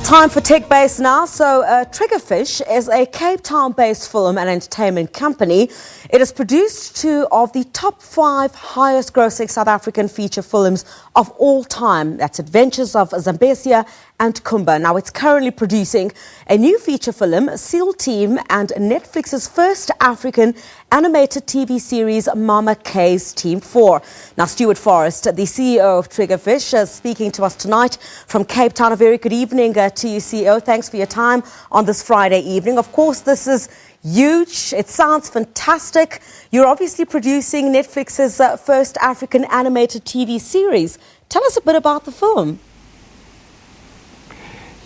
Time for Tech Base now. So Triggerfish is a Cape Town-based film and entertainment company. It has produced 2 of the top 5 highest grossing South African feature films of all time. That's Adventures of Zambesia and Kumba. Now it's currently producing a new feature film, SEAL Team, and Netflix's first African animated TV series, Mama K's Team 4. Now Stuart Forrest, the CEO of Triggerfish, is speaking to us tonight from Cape Town. A very good evening to you, CEO. Thanks for your time on this Friday evening. Of course, this is huge. It sounds fantastic. You're obviously producing Netflix's first African animated TV series. Tell us a bit about the film.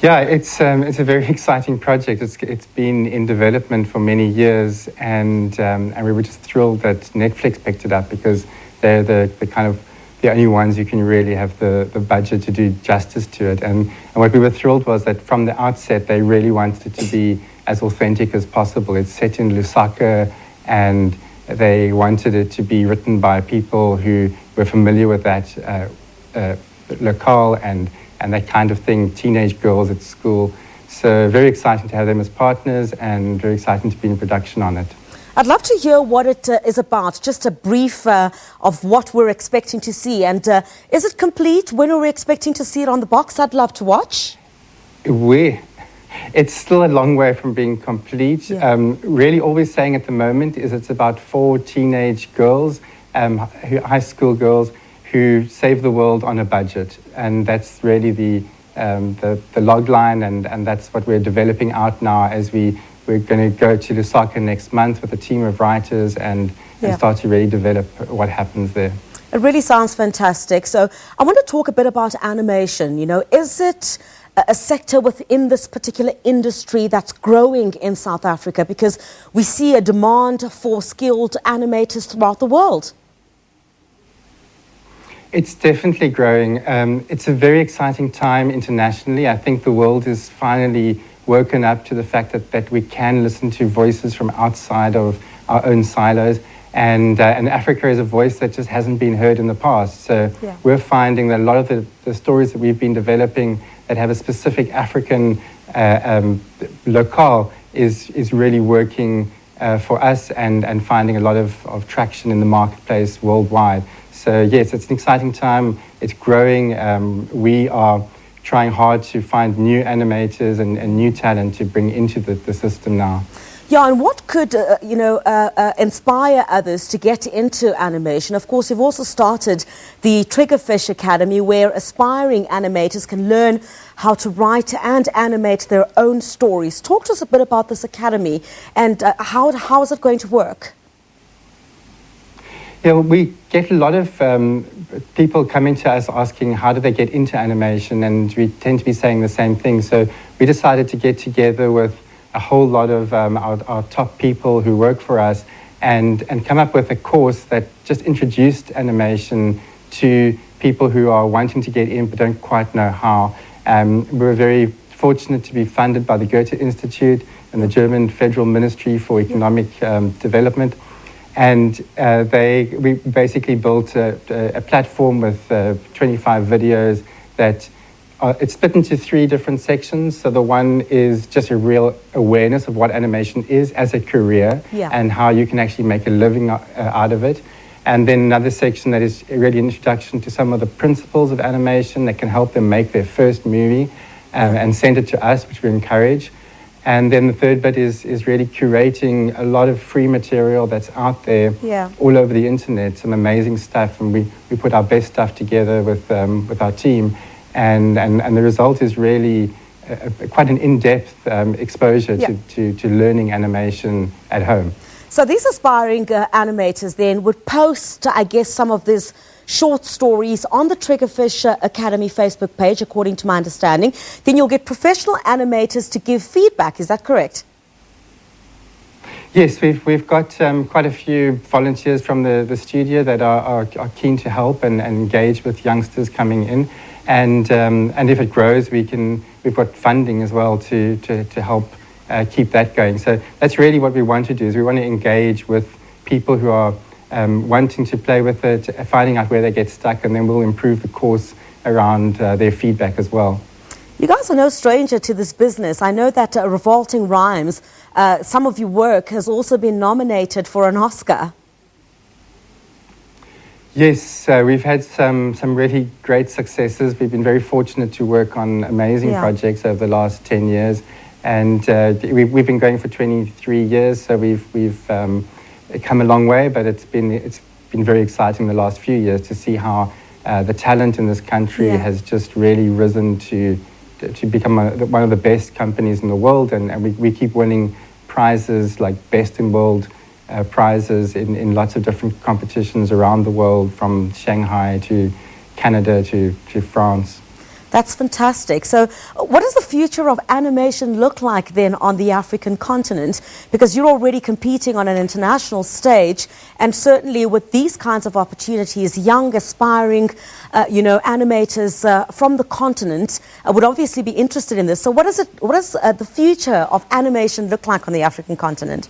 Yeah, it's a very exciting project. It's been in development for many years, and we were just thrilled that Netflix picked it up because they're the kind of the only ones who can really have the budget to do justice to it. And what we were thrilled was that from the outset they really wanted it to be as authentic as possible. It's set in Lusaka, and they wanted it to be written by people who were familiar with that locale and that kind of thing, teenage girls at school. So very exciting to have them as partners and very exciting to be in production on it. I'd love to hear what it is about, just a brief of what we're expecting to see. And is it complete? When are we expecting to see it on the box? I'd love to watch. It's still a long way from being complete. Yeah. Really all we're saying at the moment is it's about 4 teenage girls, high school girls, who save the world on a budget, and that's really the log line, and that's what we're developing out now as we're going to go to Lusaka next month with a team of writers and start to really develop what happens there. It really sounds fantastic. So I want to talk a bit about animation. You know, is it a sector within this particular industry that's growing in South Africa? Because we see a demand for skilled animators throughout the world. It's definitely growing. It's a very exciting time internationally. I think the world is finally woken up to the fact that we can listen to voices from outside of our own silos. And Africa is a voice that just hasn't been heard in the past. So we're finding that a lot of the stories that we've been developing that have a specific African locale is really working for us and finding a lot of traction in the marketplace worldwide. So yes, it's an exciting time. It's growing. We are trying hard to find new animators and new talent to bring into the system now. Yeah, and what could, inspire others to get into animation? Of course, you've also started the Triggerfish Academy, where aspiring animators can learn how to write and animate their own stories. Talk to us a bit about this academy and how is it going to work? Yeah, well, we get a lot of people coming to us asking how do they get into animation, and we tend to be saying the same thing. So we decided to get together with a whole lot of our top people who work for us and come up with a course that just introduced animation to people who are wanting to get in but don't quite know how. We were very fortunate to be funded by the Goethe-Institut and the German Federal Ministry for Economic Development. And we basically built a platform with 25 videos that it's split into 3 different sections. So the one is just a real awareness of what animation is as a career and how you can actually make a living out of it. And then another section that is really an introduction to some of the principles of animation that can help them make their first movie and send it to us, which we encourage. And then the third bit is really curating a lot of free material that's out there all over the internet, some amazing stuff. And we put our best stuff together with our team. And the result is really quite an in-depth exposure to learning animation at home. So these aspiring animators then would post, I guess, some of these short stories on the Triggerfish Academy Facebook page, according to my understanding. Then you'll get professional animators to give feedback. Is that correct? Yes, we've got quite a few volunteers from the studio that are keen to help and engage with youngsters coming in. And if it grows, we've got funding as well to help keep that going. So that's really what we want to do, is we want to engage with people who are wanting to play with it, finding out where they get stuck, and then we'll improve the course around their feedback as well. You guys are no stranger to this business. I know that Revolting Rhymes, some of your work has also been nominated for an Oscar. Yes, we've had some really great successes. We've been very fortunate to work on amazing projects over the last 10 years. And we've been going for 23 years, so we've come a long way, but it's been very exciting the last few years to see how the talent in this country has just really risen to become one of the best companies in the world, and we keep winning prizes like Best in World prizes in lots of different competitions around the world, from Shanghai to Canada to France. That's fantastic. So what does the future of animation look like then on the African continent? Because you're already competing on an international stage, and certainly with these kinds of opportunities, young, aspiring, animators from the continent would obviously be interested in this. So what does the future of animation look like on the African continent?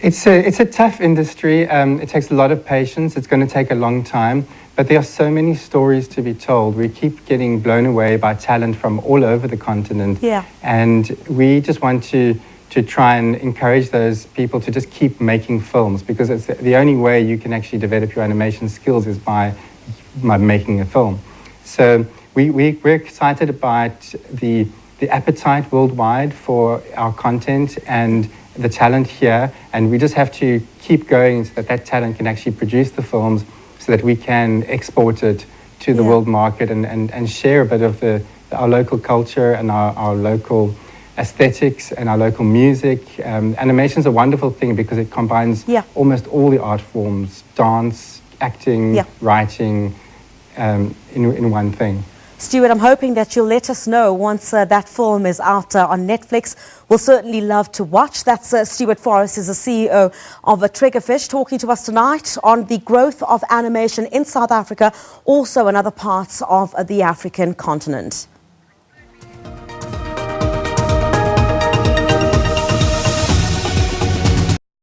It's a tough industry. It takes a lot of patience. It's going to take a long time. But there are so many stories to be told. We keep getting blown away by talent from all over the continent. Yeah. And we just want to try and encourage those people to just keep making films, because it's the only way you can actually develop your animation skills is by making a film. So we're excited about the appetite worldwide for our content and the talent here. And we just have to keep going so that talent can actually produce the films, so that we can export it to the world market and share a bit of our local culture and our local aesthetics and our local music. Animation is a wonderful thing because it combines almost all the art forms: dance, acting, writing, in one thing. Stuart, I'm hoping that you'll let us know once that film is out on Netflix. We'll certainly love to watch. That's Stuart Forrest, is the CEO of Triggerfish, talking to us tonight on the growth of animation in South Africa, also in other parts of the African continent.